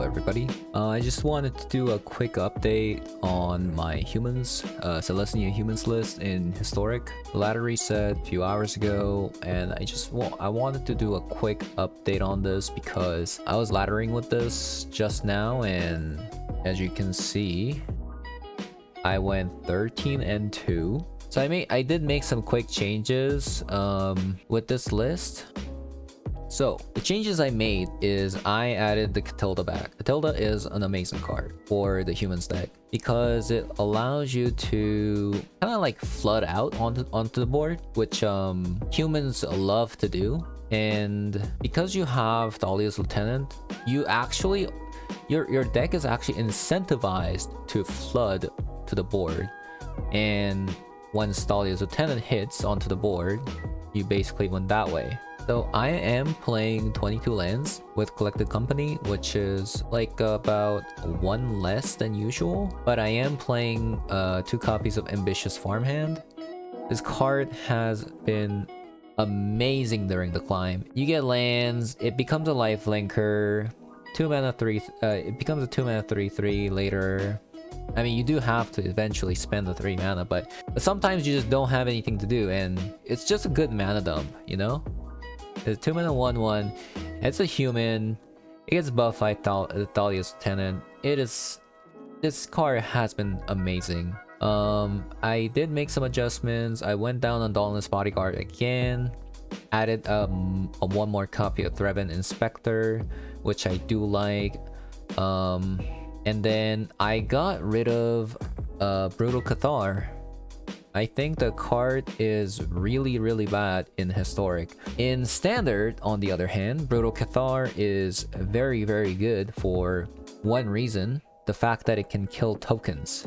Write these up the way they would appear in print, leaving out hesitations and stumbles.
everybody. I just wanted to do a quick update on my humans, Selesnya humans list in Historic. The ladder reset a few hours ago, and I wanted to do a quick update on this because I was laddering with this just now, and as you can see, I went 13 and 2. So I did make some quick changes with this list. So the changes I made is I added the Catilda back. Catilda is an amazing card for the humans deck because it allows you to kind of like flood out onto the board, which humans love to do. And because you have Thalia's Lieutenant, you actually your deck is actually incentivized to flood to the board. And once Thalia's Lieutenant hits onto the board, you basically win that way. So I am playing 22 lands with Collected Company, which is like about one less than usual. But I am playing 2 copies of Ambitious Farmhand. This card has been amazing during the climb. You get lands, it becomes a life linker, 2 mana 3. It becomes a 2 mana 3/3 later. I mean, you do have to eventually spend the 3 mana, but sometimes you just don't have anything to do, and it's just a good mana dump, you know? It's 2 mana 1/1. It's a human. It gets buffed by Thalia's Lieutenant. This card has been amazing. I did make some adjustments. I went down on Dauntless Bodyguard again. Added one more copy of Threaten Inspector, which I do like. And then I got rid of Brutal Cathar. I think the card is really bad in Historic. In Standard, on the other hand, Brutal Cathar is very good for one reason: the fact that it can kill tokens.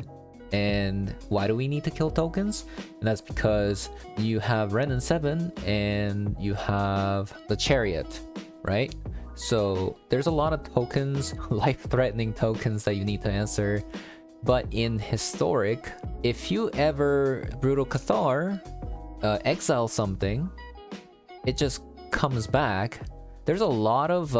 And why do we need to kill tokens? And that's because you have Renin 7 and you have the Chariot, right? So there's a lot of tokens, life-threatening tokens that you need to answer. But in Historic, if you ever Brutal Cathar, exile something, it just comes back. There's a lot of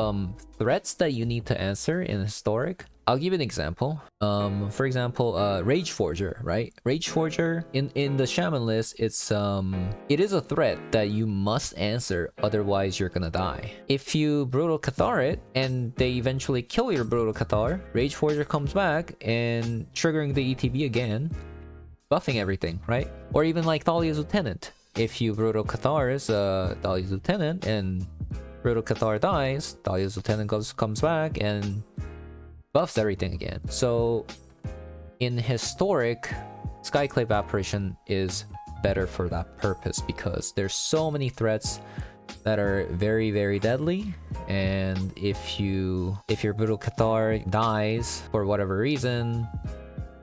threats that you need to answer in Historic. I'll give you an example. For example, Rage Forger, right? Rage Forger in the Shaman list, it is a threat that you must answer, otherwise you're gonna die. If you Brutal Cathar it and they eventually kill your Brutal Cathar, Rage Forger comes back and triggering the ETB again, buffing everything, right? Or even like Thalia's Lieutenant. If you Brutal Cathar is Thalia's Lieutenant and Brutal Cathar dies, Thalia's Lieutenant comes back and buffs everything again. So in Historic, Skyclave Apparition is better for that purpose because there's so many threats that are very deadly, and if your Brutal Cathar dies for whatever reason,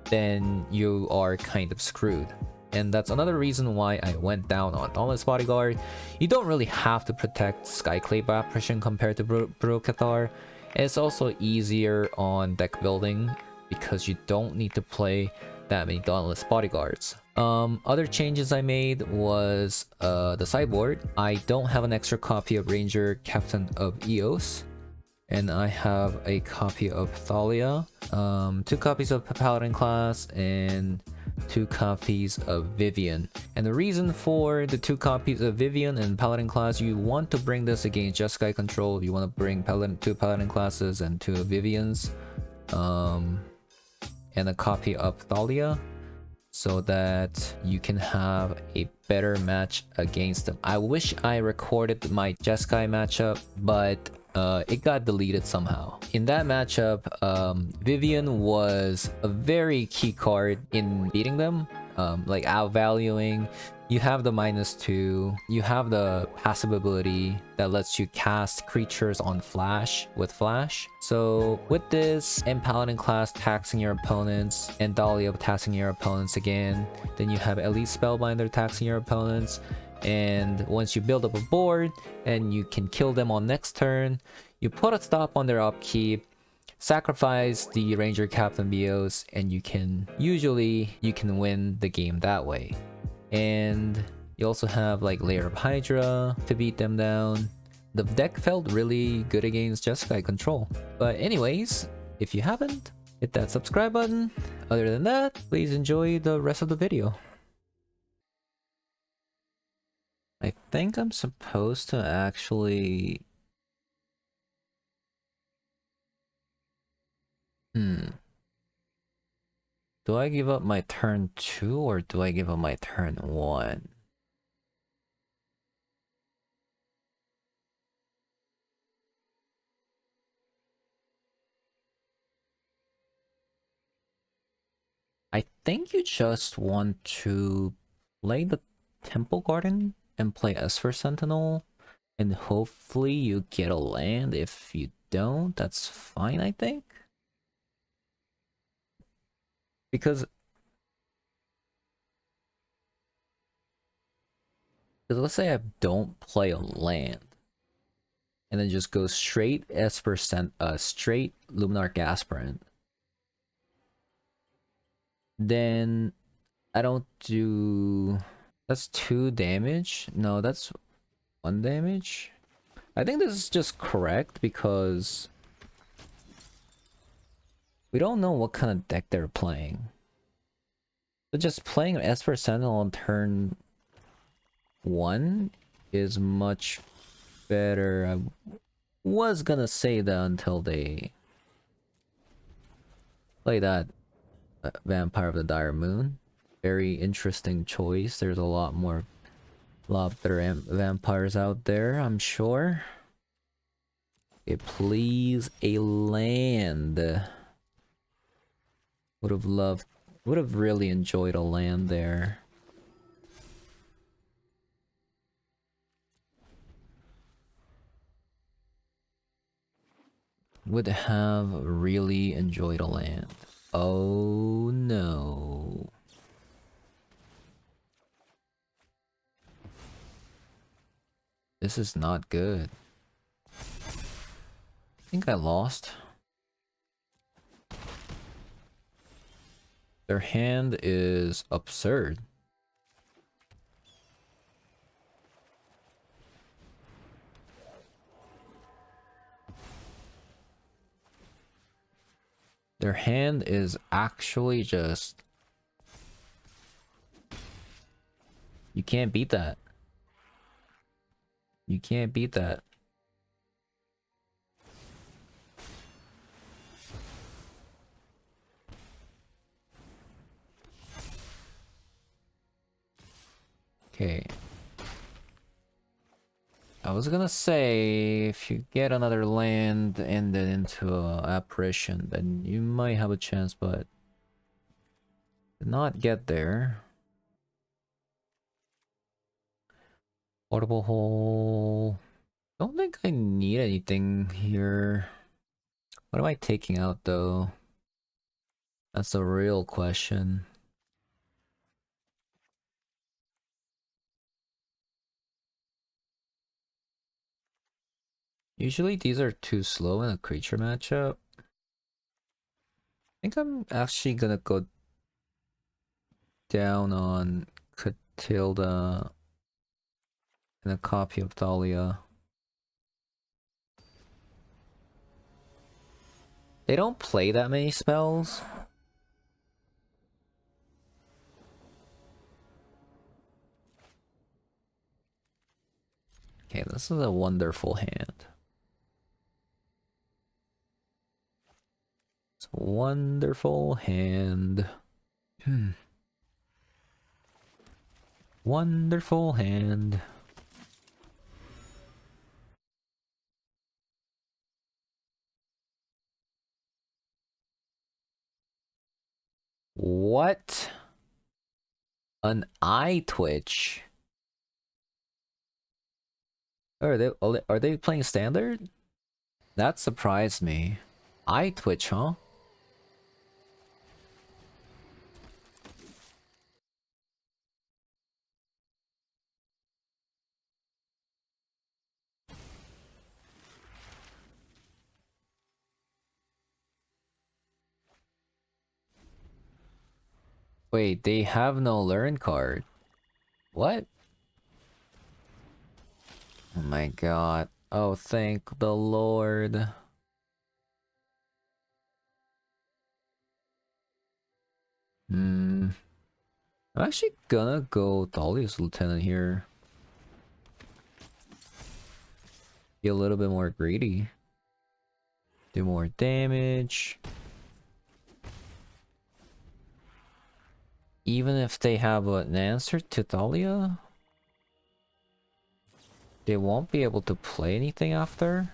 then you are kind of screwed. And that's another reason why I went down on Dauntless Bodyguard. You don't really have to protect Skyclave Apparition compared to Brutal Cathar. It's also easier on deck building because you don't need to play that many Dauntless Bodyguards. Other changes I made was the sideboard. I don't have an extra copy of Ranger Captain of Eos, and I have a copy of Thalia, 2 copies of Paladin class, and 2 copies of Vivian. And the reason for the 2 copies of Vivian and Paladin class, you want to bring this against Jeskai control. You want to bring 2 Paladin classes and 2 Vivians, and a copy of Thalia, so that you can have a better match against them. I wish I recorded my Jeskai matchup, but it got deleted somehow. In that matchup, Vivian was a very key card in beating them, like outvaluing. You have the -2, you have the passive ability that lets you cast creatures on flash with flash. So with this and Paladin class taxing your opponents and Dahlia taxing your opponents again, then you have Elite Spellbinder taxing your opponents. And once you build up a board and you can kill them on next turn, you put a stop on their upkeep, sacrifice the Ranger Captain Bios, and you can win the game that way. And you also have like Lair of Hydra to beat them down. The deck felt really good against Jeskai control. But anyways, If you haven't, hit that subscribe button. Other than that, please enjoy the rest of the video. I think I'm supposed to actually... Do I give up my turn 2 or do I give up my turn 1? I think you just want to play the Temple Garden and play Esper Sentinel, and hopefully you get a land. If you don't, that's fine, I think. Because let's say I don't play a land, and then just go straight straight Luminarch Aspirant. Then I don't do... That's 2 damage? No, that's 1 damage? I think this is just correct because we don't know what kind of deck they're playing. So just playing Esper Sentinel on turn 1 is much better. I was gonna say that until they play that Vampire of the Dire Moon. Very interesting choice. There's a lot better vampires out there, I'm sure. Okay, please, a land. Would have really enjoyed a land there. Would have really enjoyed a land. Oh no. This is not good. I think I lost. Their hand is absurd. Their hand is actually just... You can't beat that. You can't beat that. Okay. I was gonna say, if you get another land and then into a apparition, then you might have a chance, but did not get there. Portable hole. Don't think I need anything here. What am I taking out though? That's the real question. Usually these are too slow in a creature matchup. I think I'm actually gonna go down on Catilda and a copy of Dahlia. They don't play that many spells. Okay, this is a wonderful hand. It's a wonderful hand. Wonderful hand. What? An eye twitch? Are they playing standard? That surprised me. Eye twitch, huh? Wait, they have no learn card. What? Oh my god. Oh, thank the Lord. I'm actually gonna go Dahlia's Lieutenant here. Be a little bit more greedy. Do more damage. Even if they have an answer to Dahlia, they won't be able to play anything after.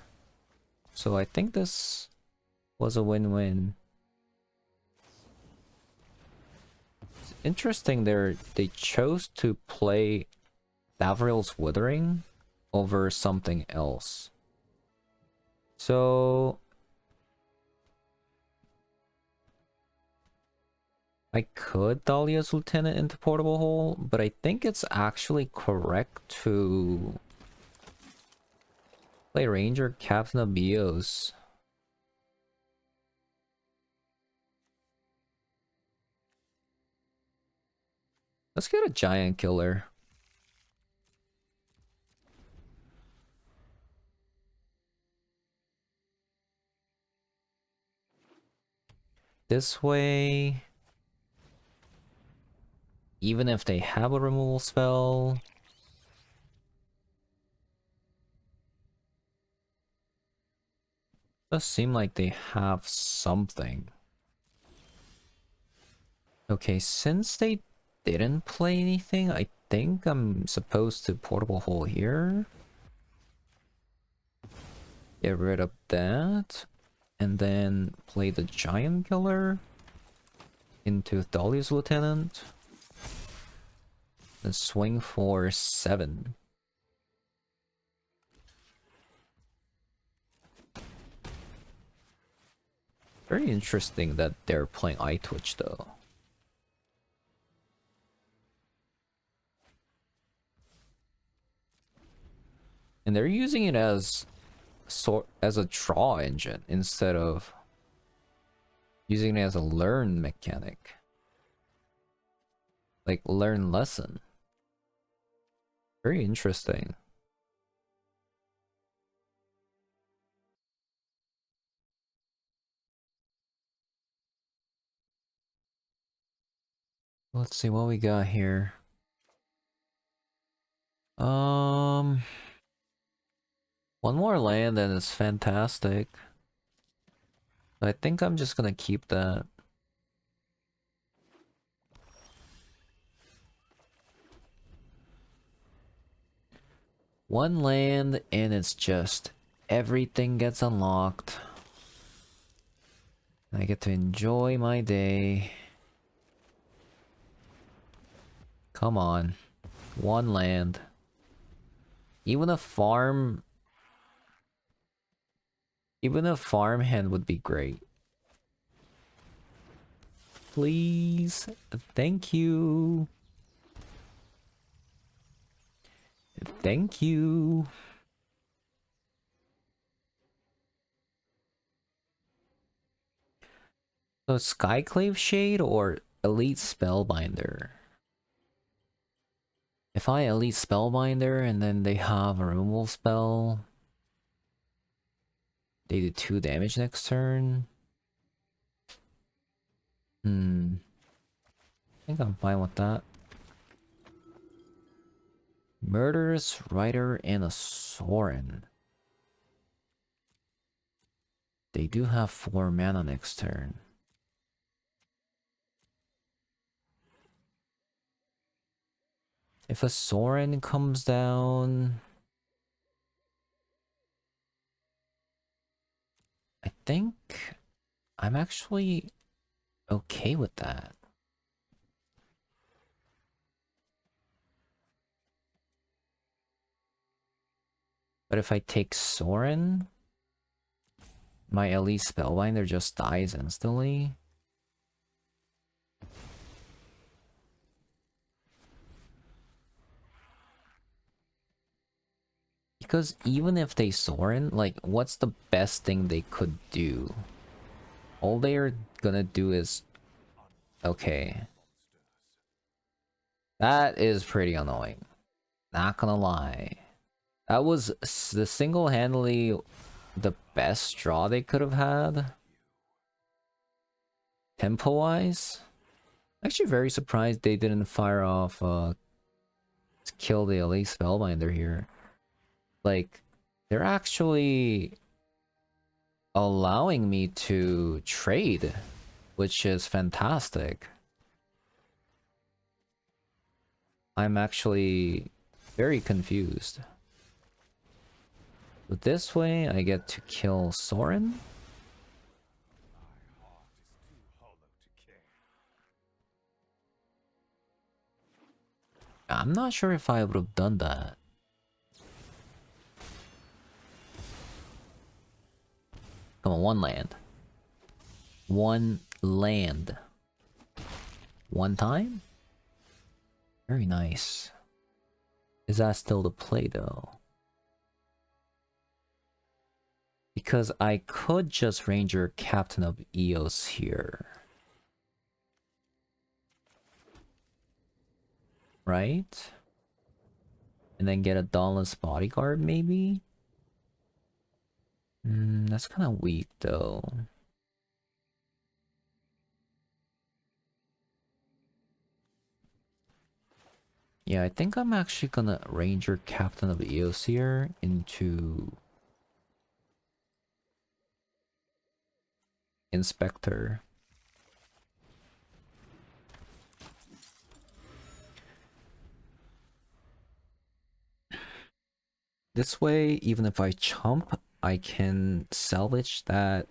So I think this was a win-win. It's interesting they chose to play Davriel's Withering over something else. So I could Dahlia's Lieutenant into Portable Hole, but I think it's actually correct to play Ranger Captain of Bios. Let's get a Giant Killer. This way, even if they have a removal spell, does seem like they have something. Okay, since they didn't play anything, I think I'm supposed to Portable Hole here. Get rid of that. And then play the Giant Killer into Dahlia's Lieutenant. And swing for 7. Very interesting that they're playing Eye Twitch though. And they're using it as a draw engine instead of using it as a learn mechanic. Like learn lesson. Very interesting. Let's see what we got here. One more land and it's fantastic. I think I'm just gonna keep that. One land and it's just everything gets unlocked. I get to enjoy my day. Come on. One land. Even a farm hand would be great. Please. Thank you. Thank you. So Skyclave Shade or Elite Spellbinder? If I Elite Spellbinder and then they have a removal spell, they do 2 damage next turn. I think I'm fine with that. Murderous Rider and a Sorin. They do have 4 mana next turn. If a Sorin comes down, I think I'm actually okay with that. But if I take Sorin, my Elite Spellbinder just dies instantly. Because even if they Sorin, like, what's the best thing they could do? All they're gonna do is... Okay. That is pretty annoying. Not gonna lie. That was the single-handedly the best draw they could have had. Tempo-wise. Actually very surprised they didn't fire off to kill the elite spellbinder here. Like, they're actually allowing me to trade, which is fantastic. I'm actually very confused. But this way, I get to kill Soren. I'm not sure if I would have done that. Come on, one land. One land. One time? Very nice. Is that still the play though? Because I could just Ranger Captain of Eos here. Right? And then get a Dauntless Bodyguard maybe? That's kind of weak though. Yeah, I think I'm actually gonna Ranger Captain of Eos here into Inspector. This way, even if I chump, I can salvage that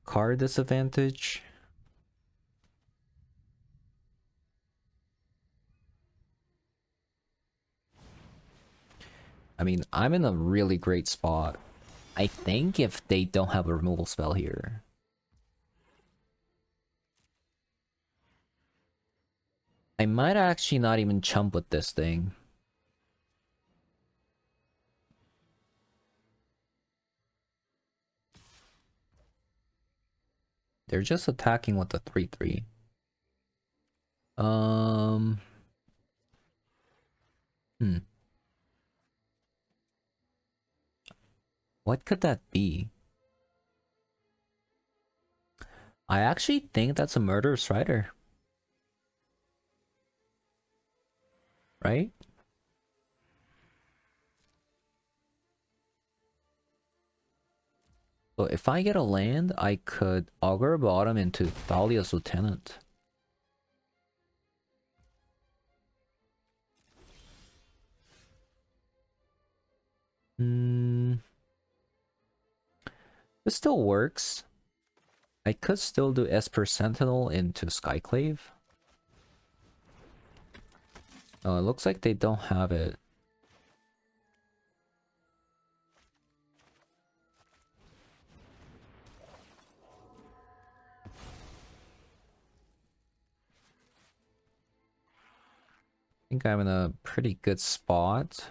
card disadvantage. I mean, I'm in a really great spot. I think if they don't have a removal spell here. I might actually not even chump with this thing. They're just attacking with the 3/3. Hmm. What could that be? I actually think that's a Murderous Rider. Right? So if I get a land, I could Augur Bottom into Thalia's Lieutenant. This still works. I could still do Esper Sentinel into Skyclave. Oh, it looks like they don't have it. I think I'm in a pretty good spot.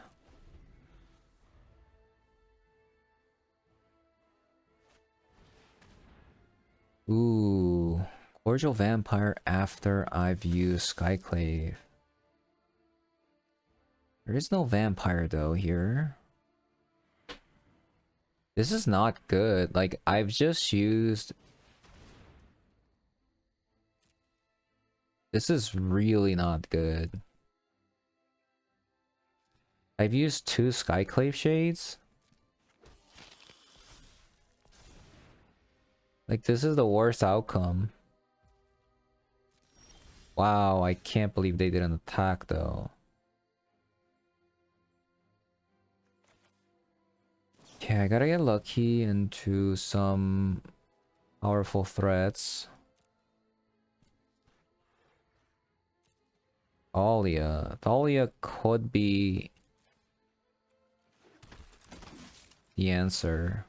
Ooh, Cordial Vampire after I've used Skyclave. There is no vampire though here. This is not good. Like, I've just used... This is really not good. I've used 2 Skyclave Shades. Like, this is the worst outcome. Wow, I can't believe they didn't attack though. Okay, I gotta get lucky into some powerful threats. Thalia. Thalia could be the answer.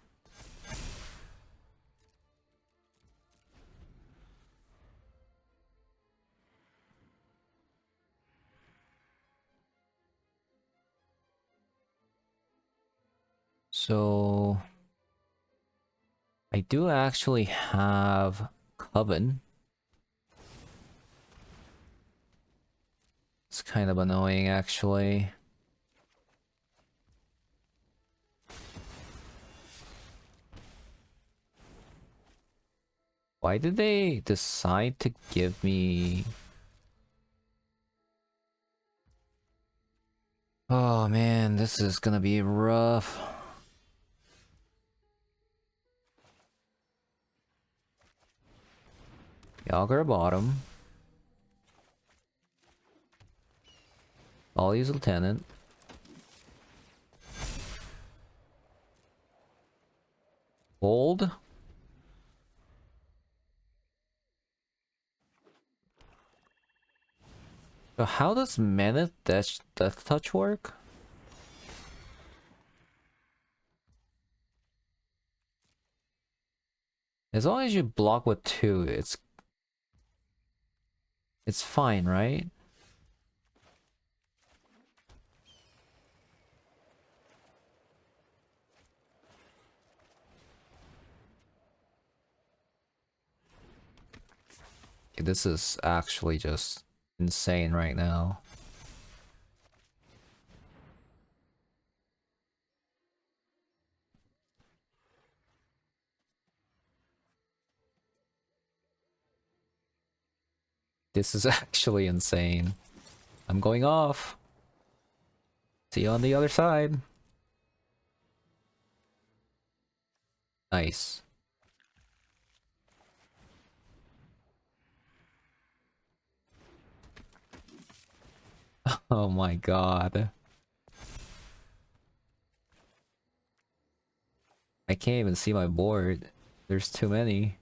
So I do actually have Coven. It's kind of annoying actually. Why did they decide to give me... Oh man, this is gonna be rough. Yager bottom. I'll use lieutenant. Hold. So how does Maneth Death Touch work? As long as you block with 2, it's fine, right? Okay, this is actually just insane right now. This is actually insane. I'm going off. See you on the other side. Nice. Oh my god. I can't even see my board. There's too many.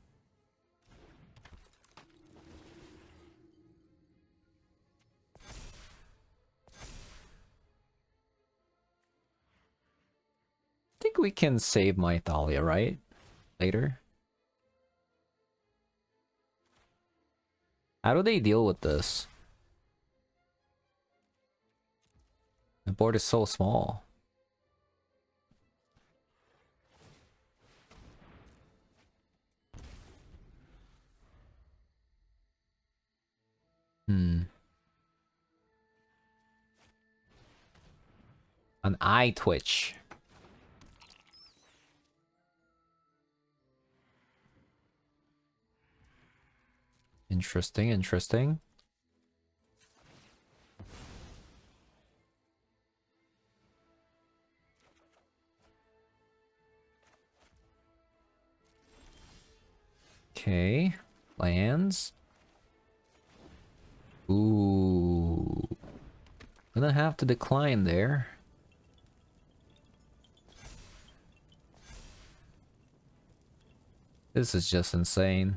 I think we can save my Thalia, right? Later. How do they deal with this? The board is so small. An eye twitch. Interesting, interesting. Okay, lands. Ooh. Gonna have to decline there. This is just insane.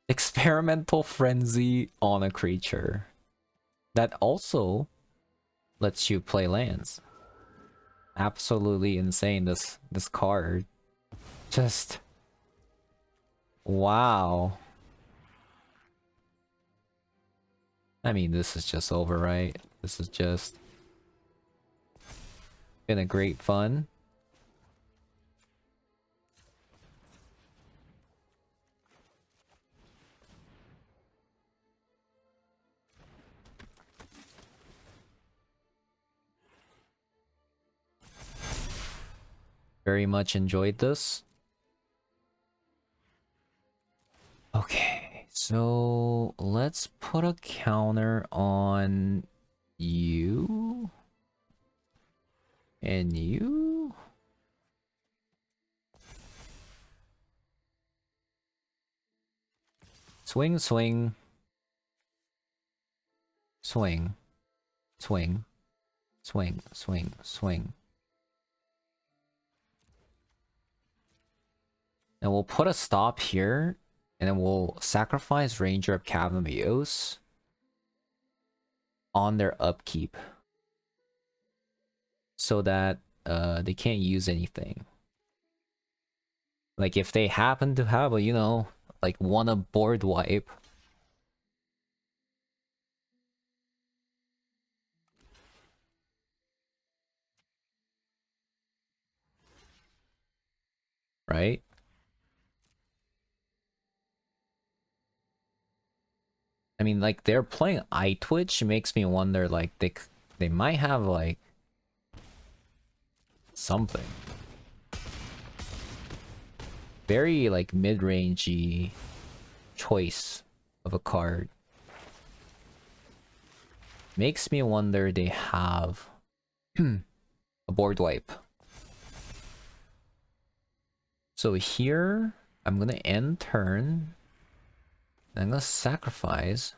Experimental frenzy on a creature. That also lets you play lands. Absolutely insane, this card. Just... wow. I mean, this is just over, right? This is just... been a great fun. Very much enjoyed this. Okay, so let's put a counter on you. And you. Swing, swing. Swing. Swing. Swing, swing, swing. And we'll put a stop here, and then we'll sacrifice Ranger of Cavamios on their upkeep so that they can't use anything. Like if they happen to have a, you know, like want a board wipe, right? I mean, like they're playing Eye Twitch makes me wonder, like they might have like something. Very like mid-rangey choice of a card. Makes me wonder they have a board wipe. So here, I'm gonna end turn. I'm gonna sacrifice.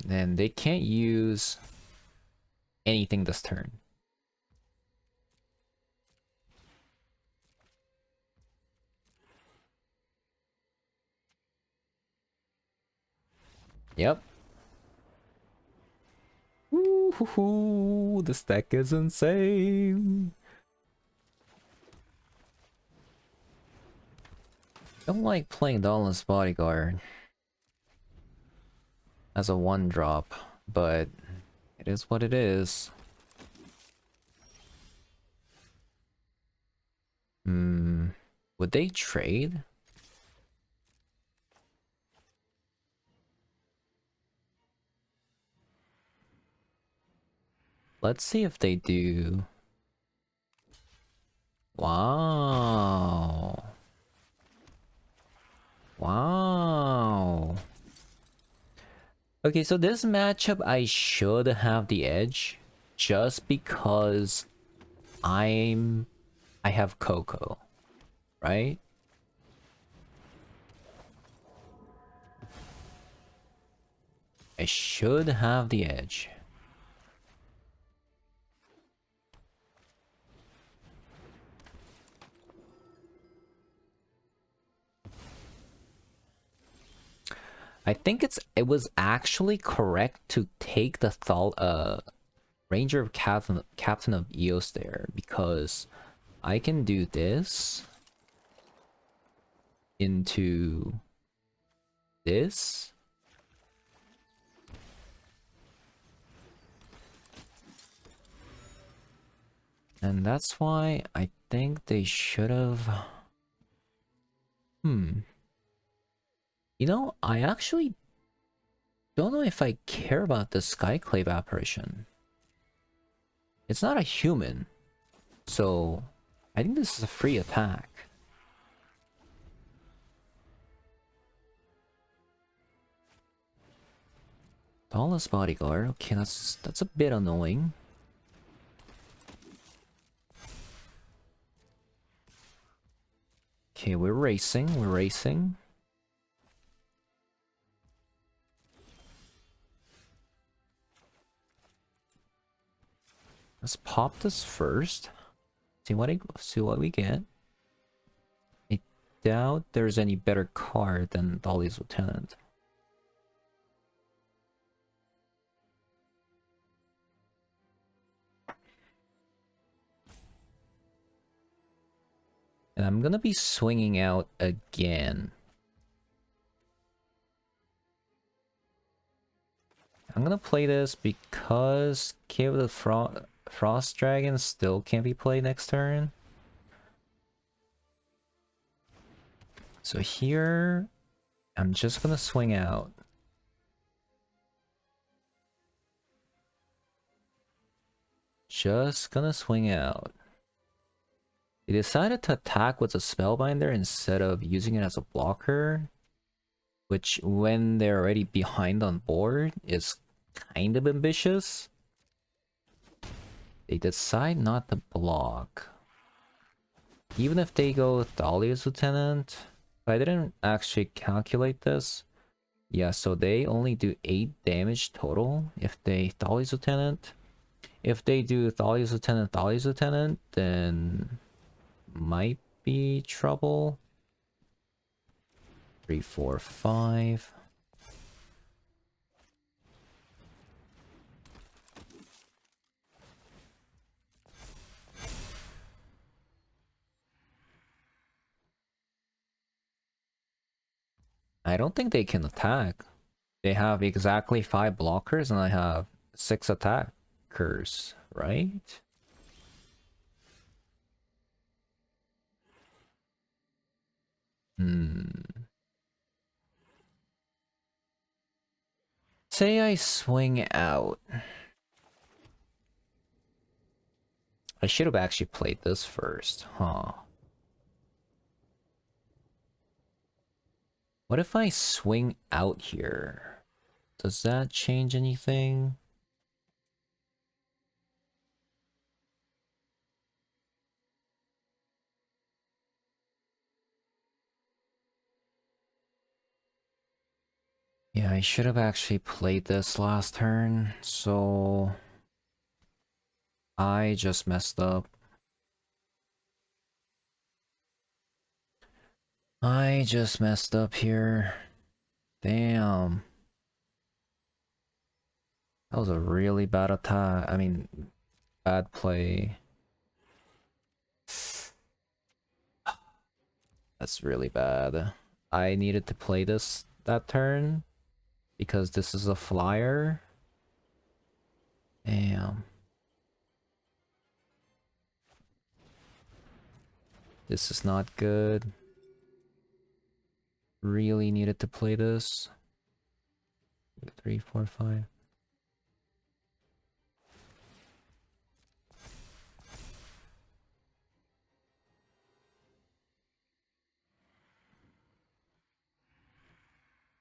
And they can't use anything this turn. Yep. Ooh, this deck is insane. Don't like playing Dauntless Bodyguard as a 1-drop, but it is what it is. Would they trade? Let's see if they do. Wow. Wow. Okay, so this matchup I should have the edge just because I have Coco, right? I should have the edge. I think it was actually correct to take the Ranger of Captain of Eos there, because I can do this into this. And that's why I think they should have... You know, I actually don't know if I care about the Skyclave apparition. It's not a human, so I think this is a free attack. Dauntless Bodyguard, okay, that's a bit annoying. Okay, we're racing. Let's pop this first. See what we get. I doubt there's any better card than Dolly's Lieutenant. And I'm gonna be swinging out again. I'm gonna play this because Cave of the Frost Dragon still can't be played next turn. So here, I'm just gonna swing out. Just gonna swing out. They decided to attack with a Spellbinder instead of using it as a blocker, which when they're already behind on board is kind of ambitious. They decide not to block. Even if they go Thalia's Lieutenant, I didn't actually calculate this. Yeah, so they only do 8 damage total if they Thalia's Lieutenant. If they do Thalia's Lieutenant, then might be trouble. 3, 4, 5. I don't think they can attack. They have exactly 5 blockers and I have 6 attackers, right? Say I swing out. I should have actually played this first, huh? What if I swing out here? Does that change anything? Yeah, I should have actually played this last turn, so I just messed up. I just messed up here. Damn. That was a really bad attack. I mean, bad play. That's really bad. I needed to play this that turn because this is a flyer. Damn. This is not good. Really needed to play this. 3, 4, 5.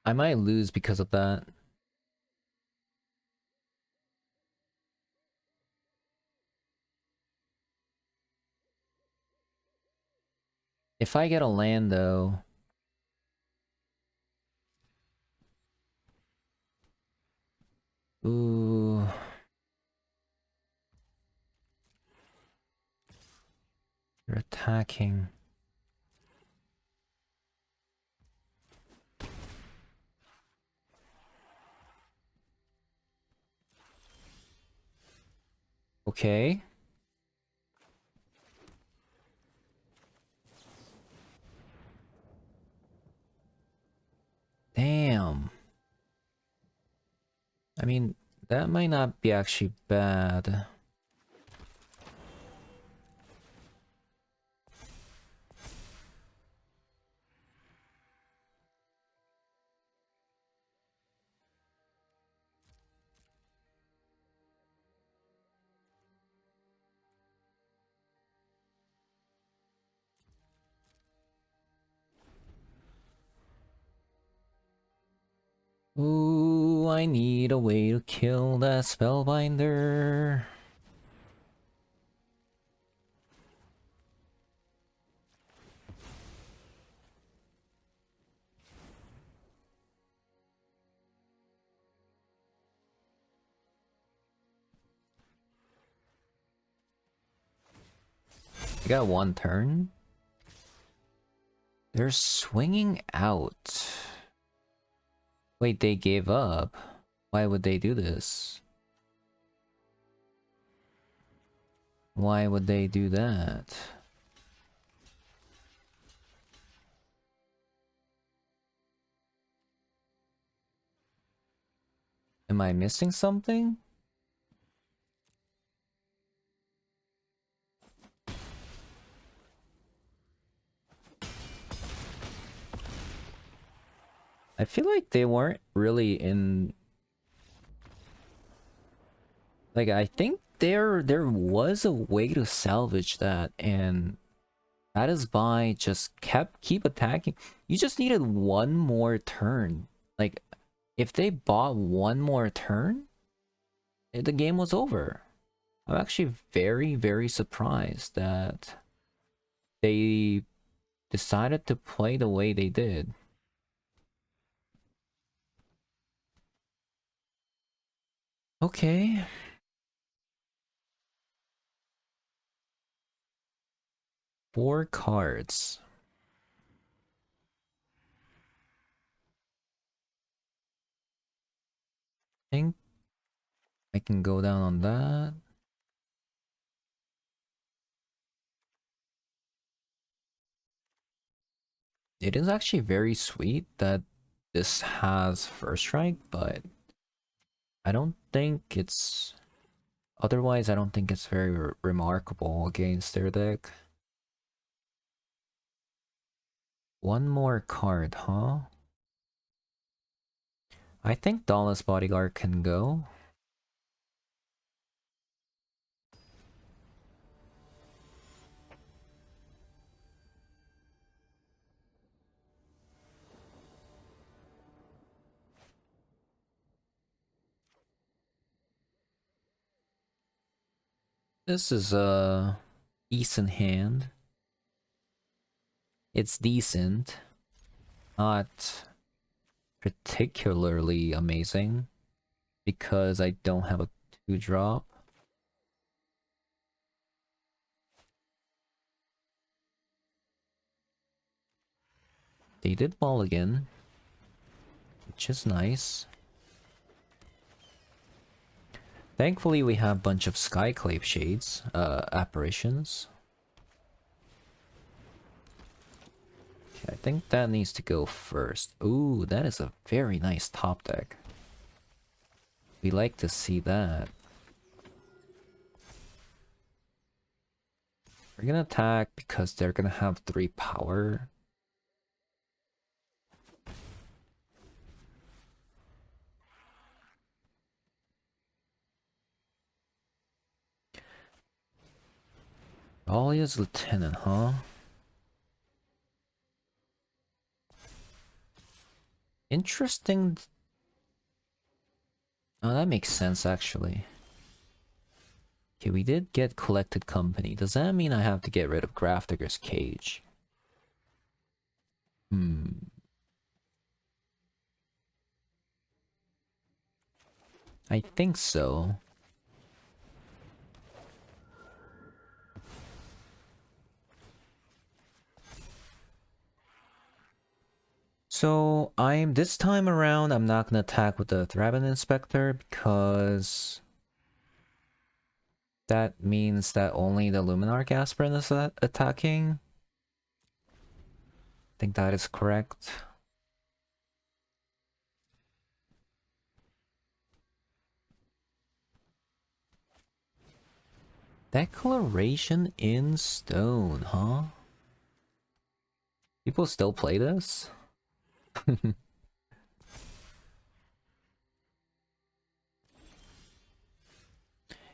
I might lose because of that. If I get a land though... Ooh... You're attacking. Okay. Damn. I mean, that might not be actually bad. Ooh, I need a way to kill that spellbinder. I got one turn. They're swinging out. Wait, they gave up. Why would they do this? Why would they do that? Am I missing something? I feel like they weren't really in... Like, I think there was a way to salvage that, and that is by just keep attacking. You just needed one more turn. Like, if they bought one more turn, the game was over. I'm actually very, very surprised that they decided to play the way they did. Okay. Four cards. I think I can go down on that. It is actually very sweet that this has first strike, but I don't think it's... Otherwise, I don't think it's very remarkable against their deck. One more card, huh? I think Dauntless Bodyguard can go. This is a decent hand. It's decent. Not particularly amazing. Because I don't have a 2-drop. They did mulligan, which is nice. Thankfully, we have a bunch of Skyclave Shades, apparitions. Okay, I think that needs to go first. Ooh, that is a very nice top deck. We like to see that. We're gonna attack because they're gonna have 3 power. Dahlia's Lieutenant, huh? Interesting. Oh, that makes sense, actually. Okay, we did get Collected Company. Does that mean I have to get rid of Grafdigger's Cage? I think so. So, this time around, I'm not gonna attack with the Thraben Inspector because that means that only the Luminarch Aspirant is attacking. I think that is correct. Declaration in Stone, huh? People still play this?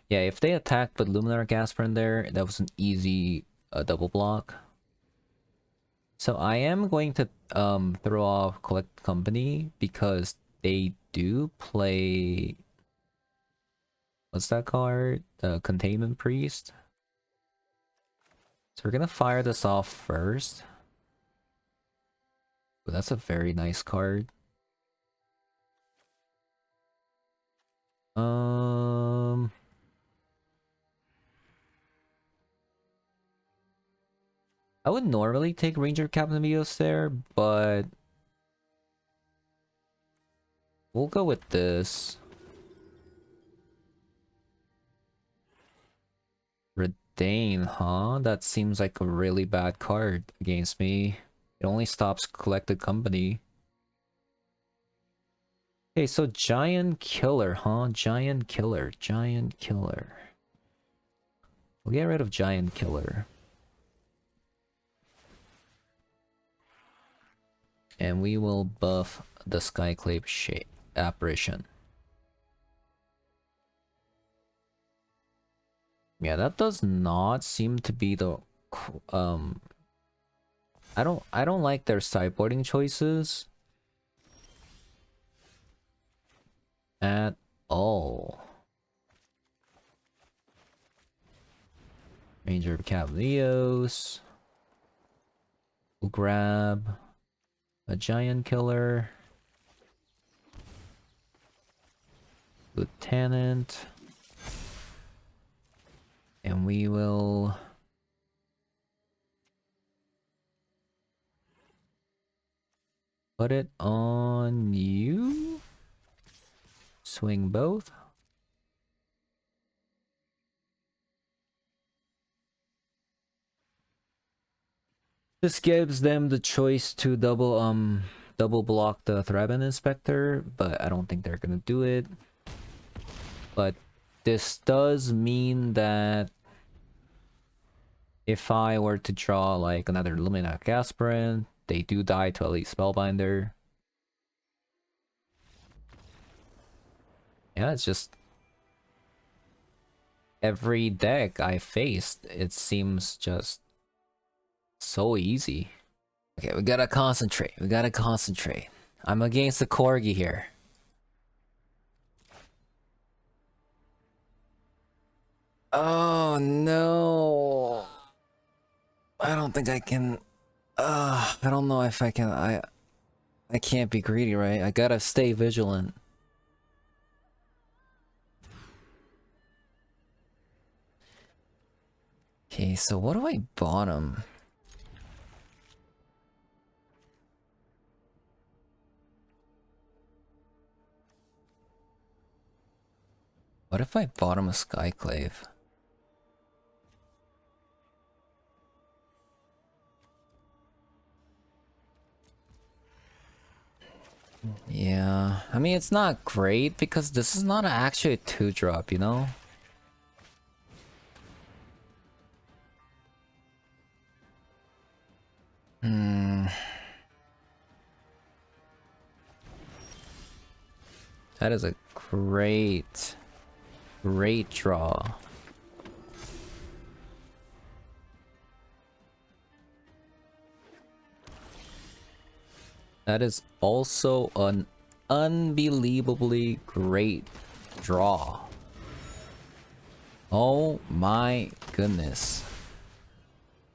Yeah, if they attacked with Luminar Gasper there, that was an easy double block. So I am going to throw off Collect Company because they do play... What's that card? The Containment Priest. So we're gonna fire this off first. But that's a very nice card. I would normally take Ranger Captain Mios there, but we'll go with this. Redane, huh? That seems like a really bad card against me. It only stops Collected Company. Okay, so Giant Killer, huh? Giant Killer, Giant Killer. We'll get rid of Giant Killer. And we will buff the Skyclave shape apparition. Yeah, that does not seem to be the I don't like their sideboarding choices at all. Ranger Cavalios. We'll grab a Giant Killer. Lieutenant. And we will put it on you. Swing both. This gives them the choice to double block the Thraben Inspector, but I don't think they're gonna do it. But this does mean that if I were to draw like another Luminac Aspirant, they do die to Elite Spellbinder. Yeah, it's just every deck I faced, it seems just so easy. Okay, we gotta concentrate. We gotta concentrate. I'm against the Corgi here. Oh no. I don't think I can. I don't know if I can. I can't be greedy, right? I gotta stay vigilant. Okay, so what do I bottom? What if I bottom a Skyclave? Yeah, I mean, it's not great because this is not actually a 2-drop, you know? Hmm. That is a great draw. That is also an unbelievably great draw. Oh my goodness.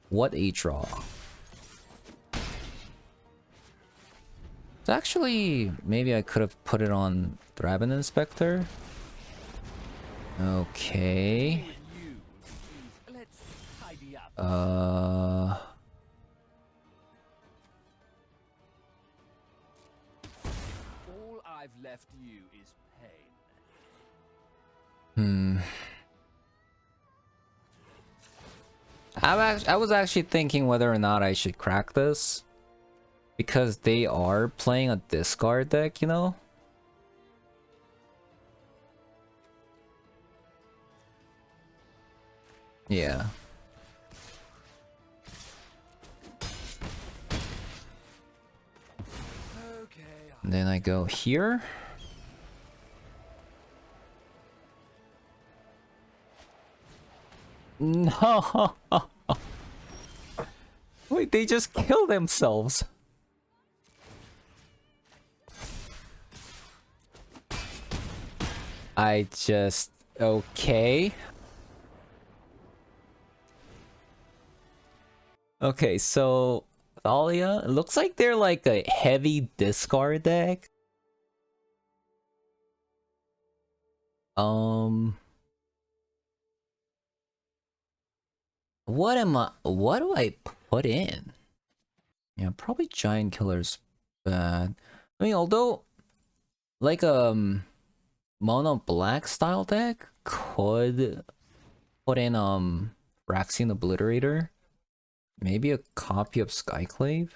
What a draw. It's actually, maybe I could have put it on Thraben Inspector. Okay. All I've left you is pain. I was actually thinking whether or not I should crack this. Because they are playing a discard deck, you know? Yeah. Okay. And then I go here. No! Wait, they just kill themselves. I just... Okay. Okay, so... Thalia, it looks like they're like a heavy discard deck. What do I put in? Yeah, probably Giant Killer's bad. I mean, although, like, mono black style deck could put in, Raxian Obliterator. Maybe a copy of Skyclave?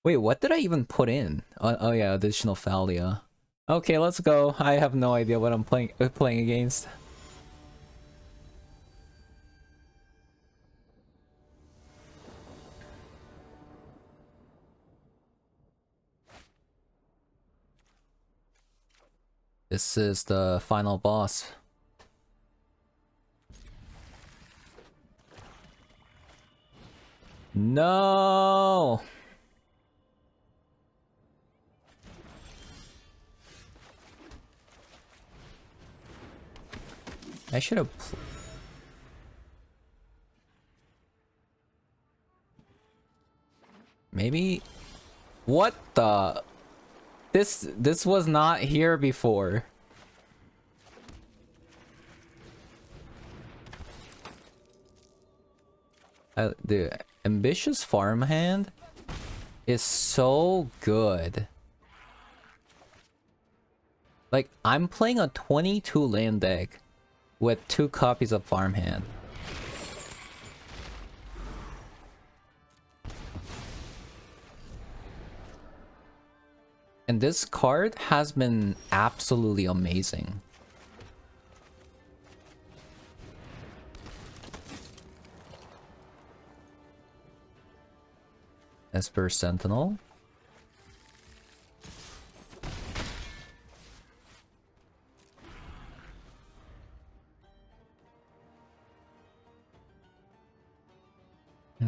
Wait, what did I even put in? Oh yeah, additional Thalia. Okay, let's go. I have no idea what I'm playing against. This is the final boss. No! I should have... Maybe... What the... This was not here before. The ambitious farmhand is so good. Like, I'm playing a 22 land deck with 2 copies of farmhand. And this card has been absolutely amazing. Esper Sentinel.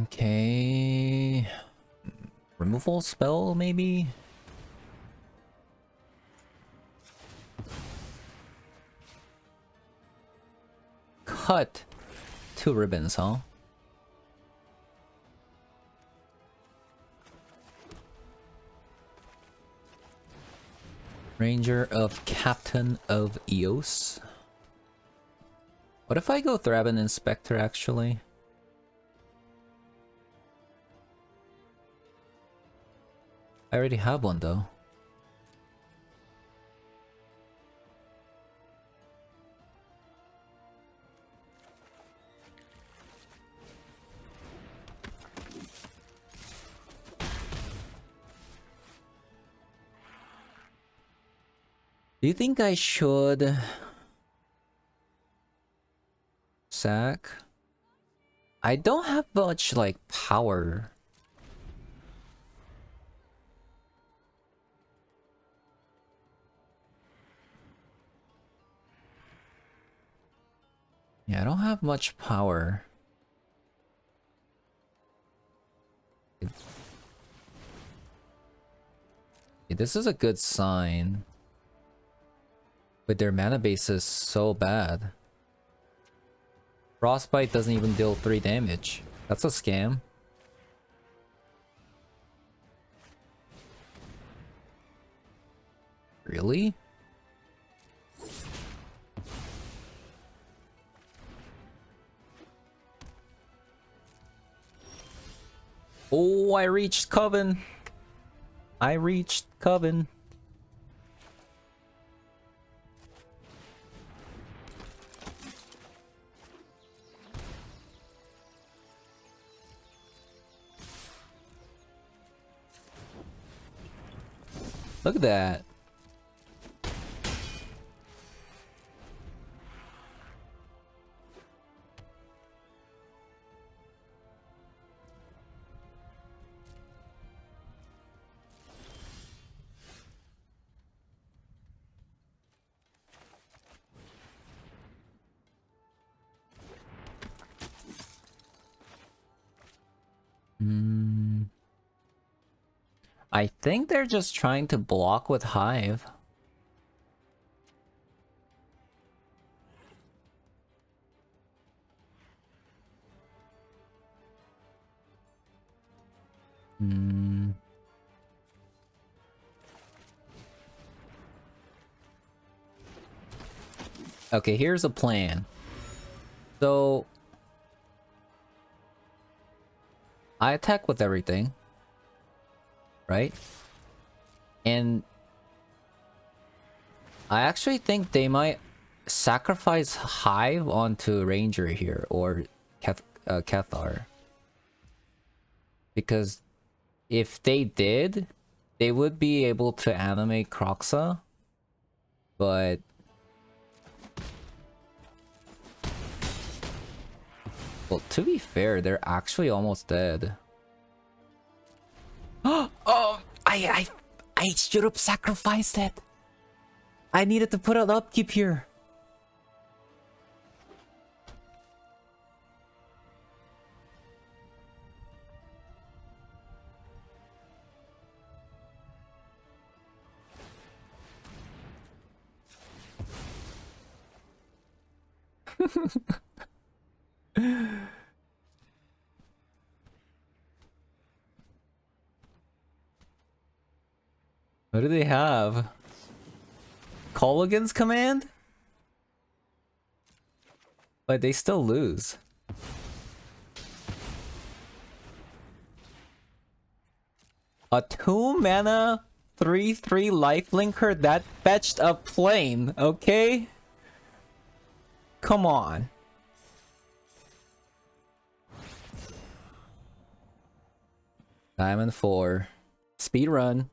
Okay. Removal spell, maybe? cut 2 ribbons, huh? Ranger of Captain of Eos. What if I go Thraben Inspector actually? I already have one though. Do you think I should sack? I don't have much like power. Yeah, I don't have much power. Yeah, this is a good sign. But their mana base is so bad. Frostbite doesn't even deal 3 damage. That's a scam. Really? Oh, I reached Coven. I reached Coven. Look at that. I think they're just trying to block with Hive. Okay, here's a plan. So I attack with everything, right? And I actually think they might sacrifice Hive onto Ranger here, or Cathar. Because if they did, they would be able to animate Kroxa, but well, to be fair, they're actually almost dead. Oh, I should have sacrificed it. I needed to put an upkeep here. What do they have? Colligan's command? But they still lose. A 2-mana 3/3 lifelinker that fetched a plane, okay? Come on. Diamond 4. Speedrun.